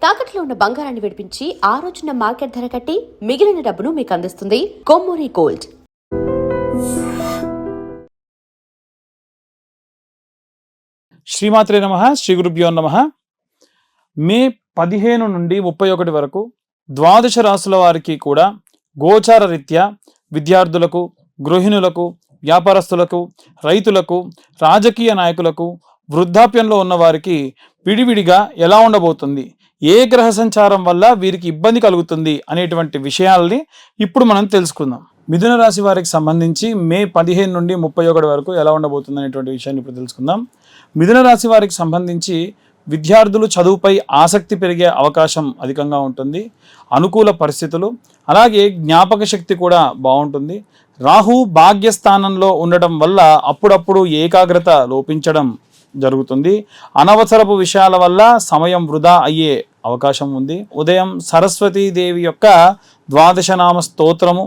తాకట్లో ఉన్న బంగారాన్ని విడిపించి ఆ రోజున మార్కెట్ ధర కట్టి మిగిలిన డబ్బును మీకు అందిస్తుంది కొమ్మూరి గోల్డ్. శ్రీమాత్రే నమః. శ్రీ గురుభ్యో నమః. మే 15 నుండి 31 వరకు ద్వాదశ రాశుల వారికి కూడా గోచార రీత్యా విద్యార్థులకు, గృహిణులకు, వ్యాపారస్తులకు, రైతులకు, రాజకీయ నాయకులకు, వృద్ధాప్యంలో ఉన్న వారికి విడివిడిగా ఎలా ఉండబోతుంది, ఏ గ్రహ సంచారం వల్ల వీరికి ఇబ్బంది కలుగుతుంది అనేటువంటి విషయాల్ని ఇప్పుడు మనం తెలుసుకుందాం. మిథున రాశి వారికి సంబంధించి మే 15 నుండి 31 వరకు ఎలా ఉండబోతుంది అనేటువంటి విషయాన్ని ఇప్పుడు తెలుసుకుందాం. మిథున రాశి వారికి సంబంధించి విద్యార్థులు చదువుపై ఆసక్తి పెరిగే అవకాశం అధికంగా ఉంటుంది. అనుకూల పరిస్థితులు, అలాగే జ్ఞాపక శక్తి కూడా బాగుంటుంది. రాహు భాగ్యస్థానంలో ఉండటం వల్ల అప్పుడప్పుడు ఏకాగ్రత లోపించడం జరుగుతుంది. అనవసరపు విషయాల వల్ల సమయం వృధా అయ్యే అవకాశం ఉంది. ఉదయం సరస్వతీదేవి యొక్క ద్వాదశనామ స్తోత్రము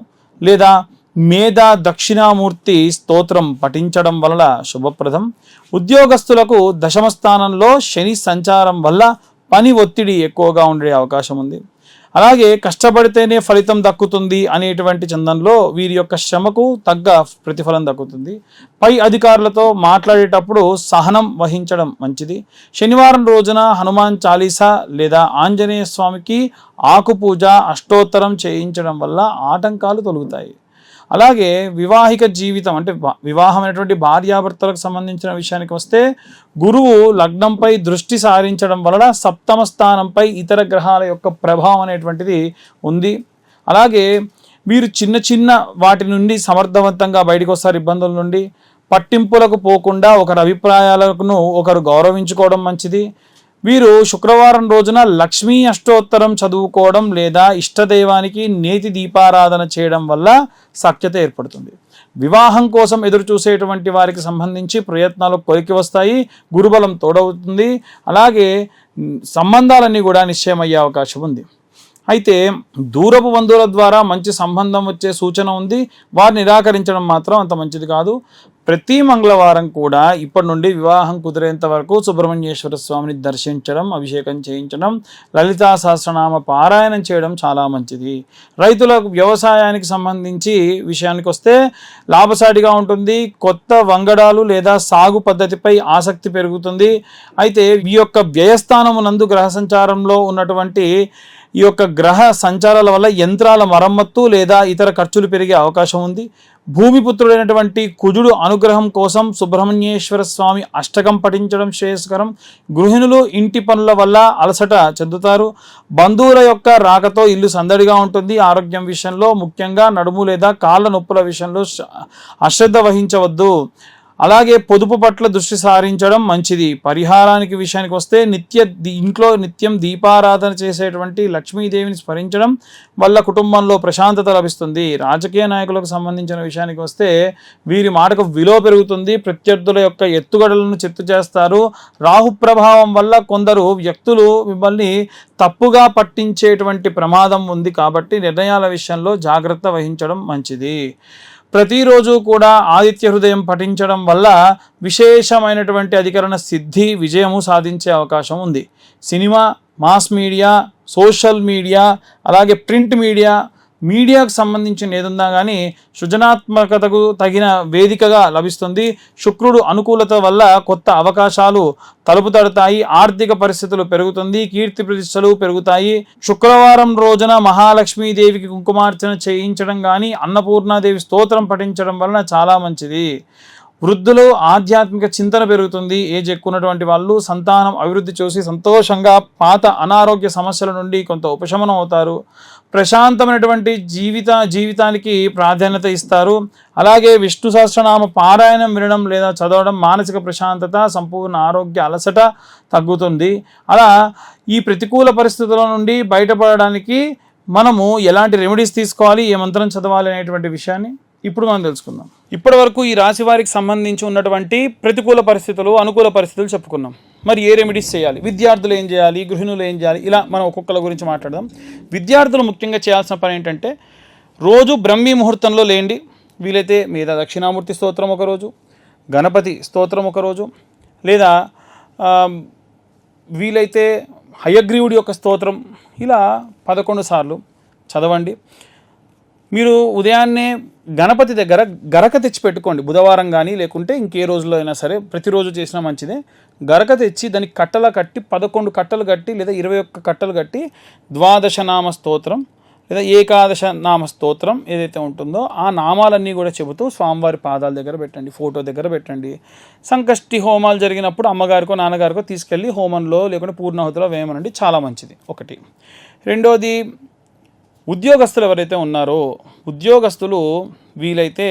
లేదా మేధా దక్షిణామూర్తి స్తోత్రం పఠించడం వల్ల శుభప్రదం. ఉద్యోగస్తులకు దశమ స్థానంలో శని సంచారం వల్ల పని ఒత్తిడి ఎక్కువగా ఉండే అవకాశం ఉంది. అలాగే కష్టపడితేనే ఫలితం దక్కుతుంది అనేటువంటి చందంలో వీరి యొక్క శ్రమకు తగ్గ ప్రతిఫలం దక్కుతుంది. పై అధికారులతో మాట్లాడేటప్పుడు సహనం వహించడం మంచిది. శనివారం రోజున హనుమాన్ చాలీసా లేదా ఆంజనేయ స్వామికి ఆకుపూజ, అష్టోత్తరం చేయించడం వల్ల ఆటంకాలు తొలగుతాయి. అలాగే వివాహిక జీవితం అంటే వివాహమైనటువంటి భార్యాభర్తలకు సంబంధించిన విషయానికి వస్తే గురువు లగ్నంపై దృష్టి సారించడం వలన సప్తమ స్థానంపై ఇతర గ్రహాల యొక్క ప్రభావం అనేటువంటిది ఉంది. అలాగే వీరు చిన్న చిన్న వాటి నుండి సమర్థవంతంగా బయటకు వస్తారు. ఇబ్బందుల నుండి పట్టింపులకు పోకుండా ఒకరి అభిప్రాయాలను ఒకరు గౌరవించుకోవడం మంచిది. వీరు శుక్రవారం రోజున లక్ష్మీ అష్టోత్తరం చదువుకోవడం లేదా ఇష్టదైవానికి నేతి దీపారాధన చేయడం వల్ల సఖ్యత ఏర్పడుతుంది. వివాహం కోసం ఎదురు చూసేటువంటి వారికి సంబంధించి ప్రయత్నాలు కొలికి వస్తాయి. గురుబలం తోడవుతుంది. అలాగే సంబంధాలన్నీ కూడా నిశ్చయమయ్యే అవకాశం ఉంది. అయితే దూరపు బంధువుల ద్వారా మంచి సంబంధం వచ్చే సూచన ఉంది. వారిని నిరాకరించడం మాత్రం అంత మంచిది కాదు. ప్రతి మంగళవారం కూడా ఇప్పటి నుండి వివాహం కుదిరేంత వరకు సుబ్రహ్మణ్యేశ్వర స్వామిని దర్శించడం, అభిషేకం చేయించడం, లలితా సహస్రనామ పారాయణం చేయడం చాలా మంచిది. రైతులకు వ్యవసాయానికి సంబంధించి విషయానికి వస్తే లాభసాటిగా ఉంటుంది. కొత్త వంగడాలు లేదా సాగు పద్ధతిపై ఆసక్తి పెరుగుతుంది. అయితే ఈ యొక్క వ్యయస్థానమునందు గ్రహ సంచారంలో ఉన్నటువంటి ఈ యొక్క గ్రహ సంచారాల వల్ల యంత్రాల మరమ్మత్తు లేదా ఇతర ఖర్చులు పెరిగే అవకాశం ఉంది. భూమిపుత్రుడైనటువంటి కుజుడు అనుగ్రహం కోసం సుబ్రహ్మణ్యేశ్వర స్వామి అష్టకం పఠించడం శ్రేయస్కరం. గృహిణులు ఇంటి పనుల వల్ల అలసట చెందుతారు. బంధువుల యొక్క రాకతో ఇల్లు సందడిగా ఉంటుంది. ఆరోగ్యం విషయంలో ముఖ్యంగా నడుము లేదా కాళ్ళ నొప్పుల విషయంలో అశ్రద్ధ వహించవద్దు. అలాగే పొదుపు పట్ల దృష్టి సారించడం మంచిది. పరిహారానికి విషయానికి వస్తే ఇంట్లో నిత్యం దీపారాధన చేసేటువంటి లక్ష్మీదేవిని స్మరించడం వల్ల కుటుంబంలో ప్రశాంతత లభిస్తుంది. రాజకీయ నాయకులకు సంబంధించిన విషయానికి వస్తే వీరి మాటకు విలువ పెరుగుతుంది. ప్రత్యర్థుల యొక్క ఎత్తుగడలను చిత్తు చేస్తారు. రాహు ప్రభావం వల్ల కొందరు వ్యక్తులు మిమ్మల్ని తప్పుగా పట్టించేటువంటి ప్రమాదం ఉంది. కాబట్టి నిర్ణయాల విషయంలో జాగ్రత్త వహించడం మంచిది. ప్రతిరోజు కూడా ఆదిత్య హృదయం పఠించడం వల్ల విశేషమైనటువంటి అధికరణ సిద్ధి, విజయము సాధించే అవకాశం ఉంది. Cinema, mass media, social media, అలాగే ప్రింట్ మీడియాకు సంబంధించిన ఏదున్నా కానీ సృజనాత్మకతకు తగిన వేదికగా లభిస్తుంది. శుక్రుడు అనుకూలత వల్ల కొత్త అవకాశాలు తలుపు తడతాయి. ఆర్థిక పరిస్థితులు పెరుగుతుంది. కీర్తి ప్రతిష్టలు పెరుగుతాయి. శుక్రవారం రోజున మహాలక్ష్మీదేవికి కుంకుమార్చన చేయించడం కానీ అన్నపూర్ణాదేవి స్తోత్రం పఠించడం వలన చాలా మంచిది. వృద్ధులు ఆధ్యాత్మిక చింతన పెరుగుతుంది. ఏజ్ ఎక్కున్నటువంటి వాళ్ళు సంతానం అభివృద్ధి చూసి సంతోషంగా పాత అనారోగ్య సమస్యల నుండి కొంత ఉపశమనం అవుతారు. ప్రశాంతమైనటువంటి జీవితానికి ప్రాధాన్యత ఇస్తారు. అలాగే విష్ణు సహస్రనామ పారాయణం వినడం లేదా చదవడం మానసిక ప్రశాంతత, సంపూర్ణ ఆరోగ్య అలసట తగ్గుతుంది. అలా ఈ ప్రతికూల పరిస్థితుల నుండి బయటపడడానికి మనము ఎలాంటి రెమెడీస్ తీసుకోవాలి, ఏ మంత్రం చదవాలి అనేటువంటి విషయాన్ని ఇప్పుడు మనం తెలుసుకుందాం. ఇప్పటి వరకు ఈ రాశి వారికి సంబంధించి ఉన్నటువంటి ప్రతికూల పరిస్థితులు, అనుకూల పరిస్థితులు చెప్పుకున్నాం. మరి ఏ రెమెడీస్ చేయాలి, విద్యార్థులు ఏం చేయాలి, గృహిణులు ఏం చేయాలి, ఇలా మనం ఒక్కొక్కల గురించి మాట్లాడదాం. విద్యార్థులు ముఖ్యంగా చేయాల్సిన పని ఏంటంటే రోజు బ్రహ్మీ ముహూర్తంలో లేండి. వీలైతే మీద దక్షిణామూర్తి స్తోత్రం ఒకరోజు, గణపతి స్తోత్రం ఒకరోజు, లేదా వీలైతే హయగ్రీవుడి యొక్క స్తోత్రం ఇలా 11 సార్లు చదవండి. మీరు ఉదయాన్నే గణపతి దగ్గర గరక తెచ్చి పెట్టుకోండి. బుధవారం కానీ లేకుంటే ఇంకే రోజులో అయినా సరే, ప్రతిరోజు చేసినా మంచిదే. గరక తెచ్చి దానికి కట్టలా కట్టి 11 కట్టలు కట్టి లేదా 21 కట్టలు కట్టి ద్వాదశనామ స్తోత్రం లేదా ఏకాదశ నామ స్తోత్రం ఏదైతే ఉంటుందో ఆ నామాలన్నీ కూడా చెబుతూ స్వామివారి పాదాల దగ్గర పెట్టండి, ఫోటో దగ్గర పెట్టండి. సంకష్టి హోమాలు జరిగినప్పుడు అమ్మగారికో నాన్నగారికో తీసుకెళ్ళి హోమంలో లేకుంటే పూర్ణాహుతిలో వేయమనండి, చాలా మంచిది. ఒకటి. రెండోది, ఉద్యోగస్తులు ఎవరైతే ఉన్నారో ఉద్యోగస్తులు వీలైతే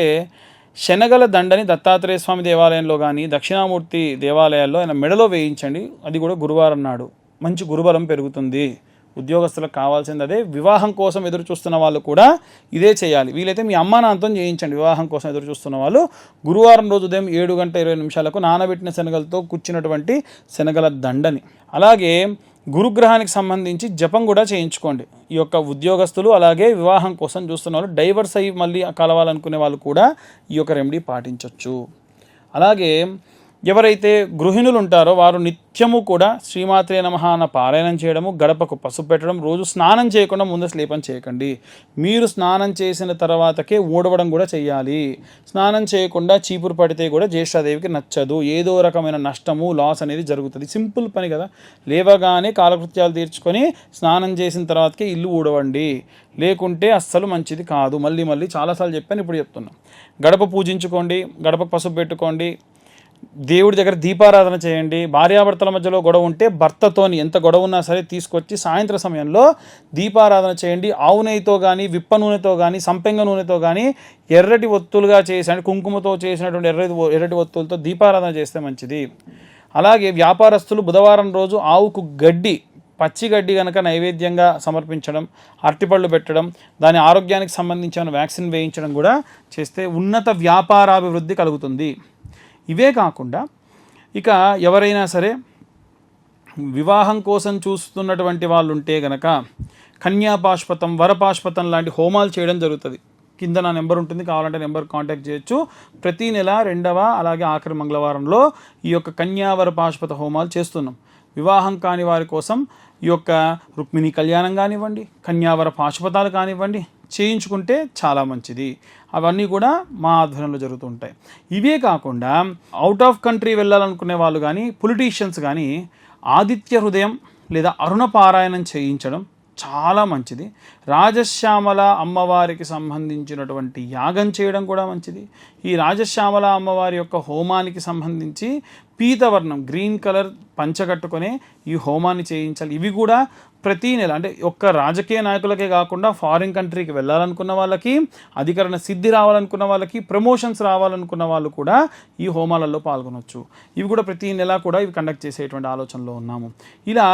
శనగల దండని దత్తాత్రేయ స్వామి దేవాలయంలో కానీ దక్షిణామూర్తి దేవాలయాల్లో ఆయన మెడలో వేయించండి. అది కూడా గురువారం నాడు మంచి గురుబలం పెరుగుతుంది. ఉద్యోగస్తులకు కావాల్సింది అదే. వివాహం కోసం ఎదురు చూస్తున్న వాళ్ళు కూడా ఇదే చేయాలి. వీలైతే మీ అమ్మా నాన్నతో చేయించండి. వివాహం కోసం ఎదురు చూస్తున్న వాళ్ళు గురువారం రోజు ఉదయం 7:20 నానబెట్టిన శనగలతో కూర్చున్నటువంటి శనగల దండని. అలాగే గురుగ్రహానికి సంబంధించి జపం కూడా చేయించుకోండి. ఈ యొక్క ఉద్యోగస్తులు అలాగే వివాహం కోసం చూస్తున్న వాళ్ళు, డైవర్స్ అయ్యి మళ్ళీ కలవాలనుకునే వాళ్ళు కూడా ఈ యొక్క రెమెడీ పాటించవచ్చు. అలాగే ఎవరైతే గృహిణులు ఉంటారో వారు నిత్యము కూడా శ్రీమాత్రే నమః అన్న పారాయణం చేయడము, గడపకు పసుపు పెట్టడం, రోజు స్నానం చేయకుండా ముందు స్లేపం చేయకండి. మీరు స్నానం చేసిన తర్వాతకే ఊడవడం కూడా చేయాలి. స్నానం చేయకుండా చీపురు పడితే కూడా జ్యేష్ఠాదేవికి నచ్చదు. ఏదో రకమైన నష్టము, లాస్ అనేది జరుగుతుంది. సింపుల్ పని కదా. లేవగానే కాలకృత్యాలు తీర్చుకొని స్నానం చేసిన తర్వాతకే ఇల్లు ఊడవండి, లేకుంటే అస్సలు మంచిది కాదు. మళ్ళీ చాలాసార్లు చెప్పాను, ఇప్పుడు చెప్తున్నాం. గడప పూజించుకోండి, గడపకు పసుపు పెట్టుకోండి, దేవుడి దగ్గర దీపారాధన చేయండి. భార్యాభర్తల మధ్యలో గొడవ ఉంటే భర్తతోని ఎంత గొడవ ఉన్నా సరే తీసుకొచ్చి సాయంత్రం సమయంలో దీపారాధన చేయండి. ఆవు నెయ్యితో కానీ, విప్ప నూనెతో కానీ, సంపెంగ నూనెతో కానీ ఎర్రటి ఒత్తులుగా చేసి కుంకుమతో చేసినటువంటి ఎర్రటి ఒత్తులతో దీపారాధన చేస్తే మంచిది. అలాగే వ్యాపారస్తులు బుధవారం రోజు ఆవుకు గడ్డి, పచ్చి గడ్డి కనుక నైవేద్యంగా సమర్పించడం, అరటిపళ్ళు పెట్టడం, దాని ఆరోగ్యానికి సంబంధించిన వ్యాక్సిన్ వేయించడం కూడా చేస్తే ఉన్నత వ్యాపారాభివృద్ధి కలుగుతుంది. ఇవే కాకుండా ఇక ఎవరైనా సరే వివాహం కోసం చూస్తున్నటువంటి వాళ్ళు ఉంటే గనక కన్యాపాష్పతం, వరపాష్పతం లాంటి హోమాలు చేయడం జరుగుతుంది. కింద నా నెంబర్ ఉంటుంది, కావాలంటే నెంబర్ కాంటాక్ట్ చేయొచ్చు. ప్రతి నెల 2వ అలాగే ఆఖరి మంగళవారంలో ఈ యొక్క కన్యావర పాష్పత హోమాలు చేస్తున్నాం. వివాహం కాని వారి కోసం ఈ యొక్క రుక్మిణి కళ్యాణం కానివ్వండి, కన్యావర పాశుపతాలు కానివ్వండి చేయించుకుంటే చాలా మంచిది. అవన్నీ కూడా మా ఆధ్వర్యంలో జరుగుతుంటాయి. ఇవే కాకుండా అవుట్ ఆఫ్ కంట్రీ వెళ్ళాలనుకునే వాళ్ళు కానీ, పొలిటీషియన్స్ కానీ ఆదిత్య హృదయం లేదా అరుణ పారాయణం చేయించడం చాలా మంచిది. రాజశ్యామల అమ్మవారికి సంబంధించినటువంటి యాగం చేయడం కూడా మంచిది. ఈ రాజశ్యామల అమ్మవారి యొక్క హోమానికి సంబంధించి పీతవర్ణం, గ్రీన్ కలర్ పంచ కట్టుకొని ఈ హోమాన్ని చేయించాలి. ఇవి కూడా ప్రతి నెల, అంటే ఒక్క రాజకీయ నాయకులకే కాకుండా ఫారిన్ కంట్రీకి వెళ్ళాలనుకున్న వాళ్ళకి, అధికరణ సిద్ధి రావాలనుకున్న వాళ్ళకి, ప్రమోషన్స్ రావాలనుకున్న వాళ్ళు కూడా ఈ హోమాలలో పాల్గొనవచ్చు. ఇవి కూడా ప్రతి నెల కూడా ఇవి కండక్ట్ చేసేటువంటి ఆలోచనలో ఉన్నాము. ఇలా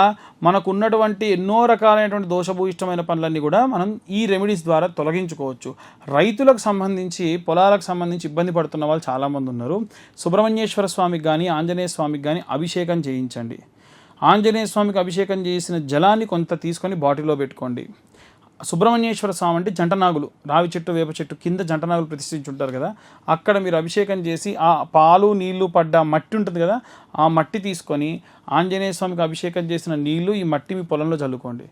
మనకు ఉన్నటువంటి ఎన్నో రకాలైనటువంటి దోషభూయిష్టమైన పనులన్నీ కూడా మనం ఈ రెమెడీస్ ద్వారా తొలగించుకోవచ్చు. రైతులకు సంబంధించి, పొలాలకు సంబంధించి ఇబ్బంది పడుతున్న వాళ్ళు చాలామంది ఉన్నారు. సుబ్రహ్మణ్యేశ్వర స్వామికి కానీ, ఆంజనేయ స్వామికి కానీ అభిషేకం చేయించండి. ఆంజనేయ స్వామికి అభిషేకం చేసిన జలాన్ని కొంత తీసుకొని బాటిల్లో పెట్టుకోండి. సుబ్రహ్మణ్యేశ్వర స్వామి అంటే జంటనాగులు, రావి చెట్టు, వేప చెట్టు కింద జంటనాగులు ప్రతిష్ఠించుంటారు కదా, అక్కడ మీరు అభిషేకం చేసి ఆ పాలు నీళ్లు పడ్డ మట్టి ఉంటుంది కదా, ఆ మట్టి తీసుకొని ఆంజనేయ స్వామికి అభిషేకం చేసిన నీళ్లు ఈ మట్టి మీ పొలంలో చల్లుకోండి.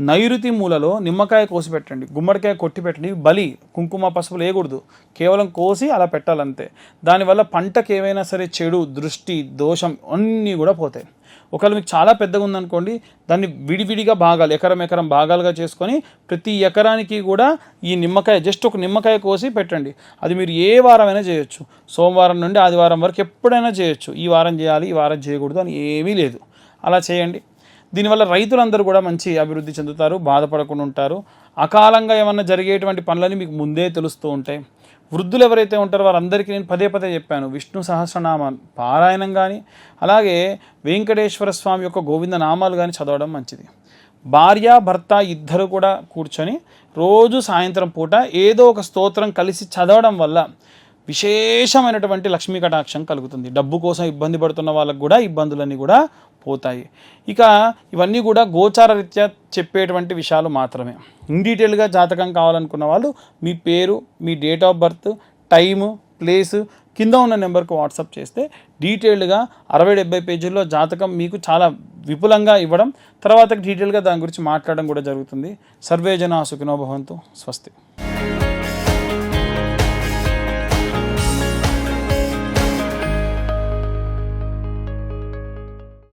నైరుతి మూలలో నిమ్మకాయ కోసి పెట్టండి, గుమ్మడికాయ కొట్టి పెట్టండి. బలి, కుంకుమ, పసుపులు వేయకూడదు, కేవలం కోసి అలా పెట్టాలంతే. దానివల్ల పంటకు ఏమైనా సరే చెడు, దృష్టి, దోషం అన్నీ కూడా పోతాయి. ఒకవేళ మీకు చాలా పెద్దగా ఉందనుకోండి, దాన్ని విడివిడిగా భాగాలు, ఎకరం భాగాలుగా చేసుకొని ప్రతి ఎకరానికి కూడా ఈ నిమ్మకాయ, జస్ట్ ఒక నిమ్మకాయ కోసి పెట్టండి. అది మీరు ఏ వారమైనా చేయొచ్చు. సోమవారం నుండి ఆదివారం వరకు ఎప్పుడైనా చేయొచ్చు. ఈ వారం చేయాలి, ఈ వారం చేయకూడదు అని ఏమీ లేదు. అలా చేయండి. దీనివల్ల రైతులందరూ కూడా మంచి అభివృద్ధి చెందుతారు, బాధపడకుండా ఉంటారు. అకాలంగా ఏమన్నా జరిగేటువంటి పనులని మీకు ముందే తెలుస్తూ ఉంటాయి. వృద్ధులు ఎవరైతే ఉంటారో వారందరికీ నేను పదే చెప్పాను, విష్ణు సహస్రనామ పారాయణం కానీ, అలాగే వెంకటేశ్వర స్వామి యొక్క గోవింద నామాలు కానీ చదవడం మంచిది. భార్య భర్త ఇద్దరు కూడా కూర్చొని రోజు సాయంత్రం పూట ఏదో ఒక స్తోత్రం కలిసి చదవడం వల్ల విశేషమైనటువంటి లక్ష్మీ కటాక్షం కలుగుతుంది. డబ్బు కోసం ఇబ్బంది పడుతున్న వాళ్ళకు కూడా ఇబ్బందులన్నీ కూడా పోతాయి. ఇక ఇవన్నీ కూడా గోచార రీత్యా చెప్పేటువంటి విషయాలు మాత్రమే. ఇన్ డీటెయిల్గా జాతకం కావాలనుకున్న వాళ్ళు మీ పేరు, మీ date of birth, time, place, కింద ఉన్న నెంబర్కి వాట్సాప్ చేస్తే డీటెయిల్డ్గా 60-70 పేజీల్లో జాతకం మీకు చాలా విపులంగా ఇవ్వడం, తర్వాత డీటెయిల్గా దాని గురించి మాట్లాడడం కూడా జరుగుతుంది. సర్వే జనా సుఖినో భవంతు. స్వస్తి.